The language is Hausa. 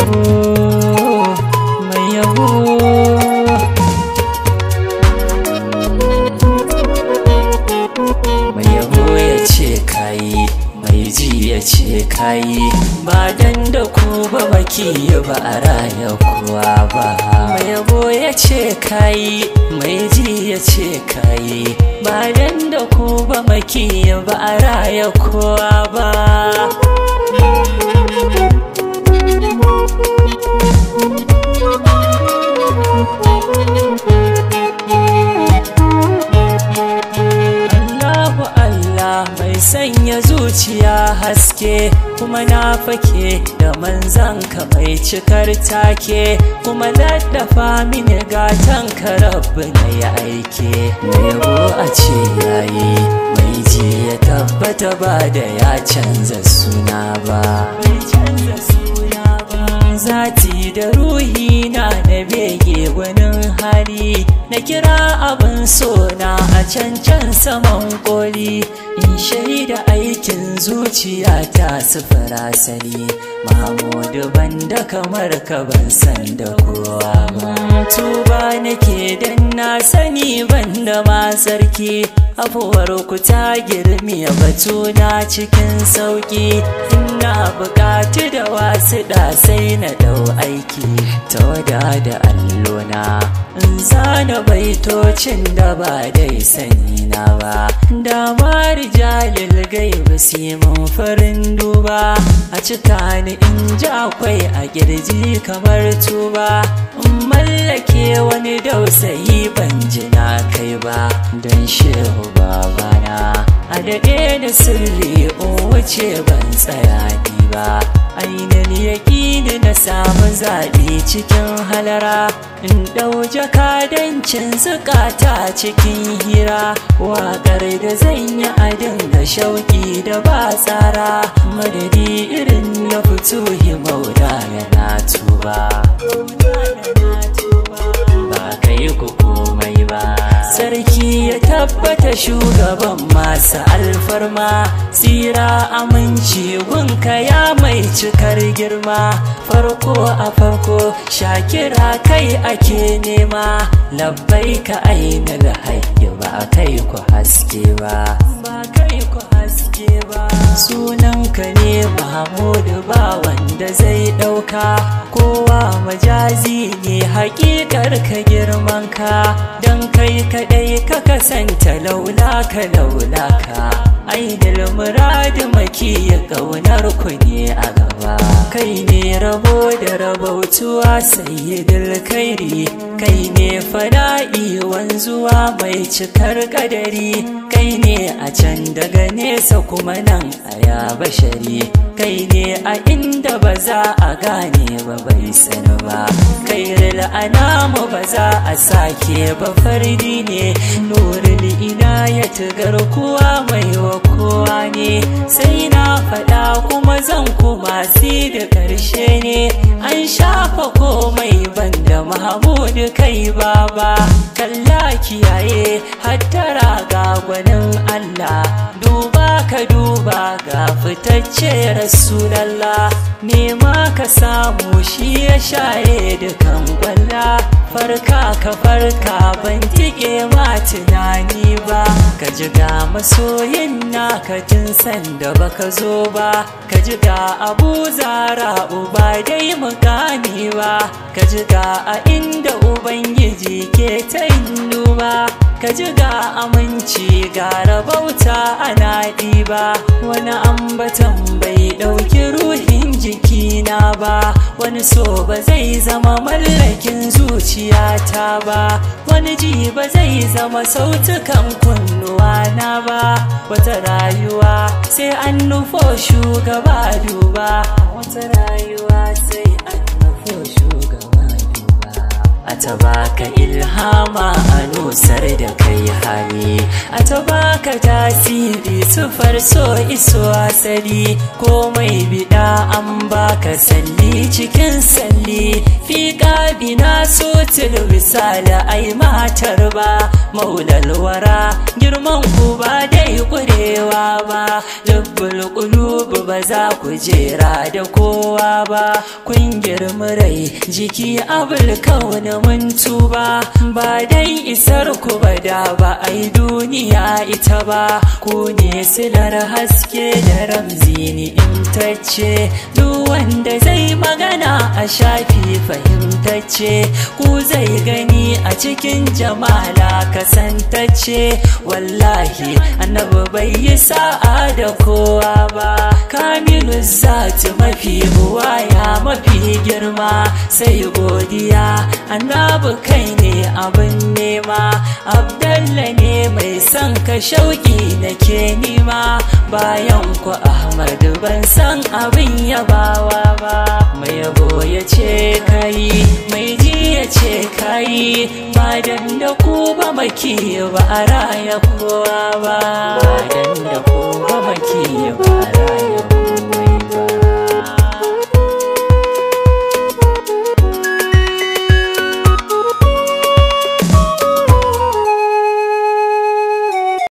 yabo mai yabo. Mai yabo ya ce kayi, mai ji ya ce kayi, ba dan da ku ba baki ba a raya kowa ba. Mai yabo ya ce kayi, mai ji ya ce kayi, ba dan da ku ba baki ba a raya kowa ba. Mai sanya zuciya haske, kuma na fake da manzan ka mai cikar take, kuma laddafa mini gatan ka rabbi na ya aike. Mai yabo a ce yayi, mai ji ya tabbata ba da ya canza suna ba. Zati da ruhi na bege gwanin hali, na kira abin sona a can saman koli, in shaida aikin zuciya ta sufura sani. Mahamudu banda kamar ka ban san da kowa ba. Tuba nake dan na sani banda ma sarki, afuwar ku ta girmi batuna cikin sauki. Ina buƙatu da wasu da sai na dau aiki, tawada da allona in zana baitocin da ba dai sani na ba. Da ma rijalil gaibi simun farin duba, a cika ni in ji akwai a kirji kamar tuba. In mallake wani dausayi ban ji na kai ba, don shehu babana a daɗe da sirri in wuce ban tsaya ni ba. Ainihin yaƙini na samu zaɓi cikin halara, in ɗau jakadancin zukata cikin hira. Waƙar da zan yi a dinga shauƙi da ba tsara, madadi irin na fituhi maula yana tuba. Ba kai ku komai ba. Sarki ya tabbata shugaban masu alfarma, tsira aminci gunka ya mai cikar girma. Farko a farko shakira kai ake nema, labbai ka ainul hayy ba kai ku haske ba. Ba kai ku haske ba. Sunanka ne Mahamudu ba wanda zai ɗauka, kowa majazi ne hakikar ka girmanka. Dan kai kaɗai ka kasanta laulaka laulaka, ainul muradi maki ya ƙaunar ku ne a gaba. Kai ne rabo da rabautuwa sayyidul kairi, kai ne fada'i wanzuwa mai cikar kadari. Kai ne a can daga nesa kuma nan a ya bashari, kai ne a inda ba za a gane ba bai sani ba. Kairil anamu ba za a sake ba fardi ne, nuril inayat garkuwa mai wa kowa ne. Sai na faɗa kuma zan kuma si da ƙarshe ne, an shafa komai banda Mahamudu kai baba. Kalla kiyaye hattara ga gwanin Allah, duba ka duba ga fitacce Rasulallah. Nema ka samu shi ya shaye dukan gwalla, farka ka farka ban tike ma tunani ba. Ka ji ga masoyin naka tun sanda baka zo ba, ka ji ga Abu Zara uba dai mukami ba. Ka ji ga a inda Ubangiji ke ta yin duba, ka ji ga aminci ga rabauta ana ɗiba. Wani ambatan bai ɗauki ruhin jikina ba, wani so ba zai zama mallakin zuciyata ba, wani ji ba zai zama sautukan kunnuwana ba. Wata rayuwa sai an nufo shugaba duba, wata rayuwa sai an nufo shugaba duba. a ta baka ilhama a nusar da kai hali, a ta baka tasiri sufar so iso asali, komai bida an baka salli cikin salli, fiƙa bina so tilwisala ai matar ba, maulalwara girman ku ba dai ƙurewa ba, lubbul ƙulubu ba za ku jera da kowa ba, kun girmi rai jiki abul kauna mun tuba, ba dai isar ku ba da ba ai duniya ita ba, ku ne silar haske da ramzi ni intacce, duk wanda zai magana a shafi fahimtacce, ku zai gani a cikin jamala kasantacce, wallahi annabi bai yi sa'a da kowa ba, kamilu zati mafi buwaya mafi girma, sai godiya annabi kai ne abin nema, abdalla ne mai son ka shauki nake nima, bayan ku ahmadu ban san abin yabawa ba, mai yabo ya ce kai mai ji ya ce kai, ba dan da ku ba maki ba a raya kowa ba, ba dan da ku ba maki ba a raya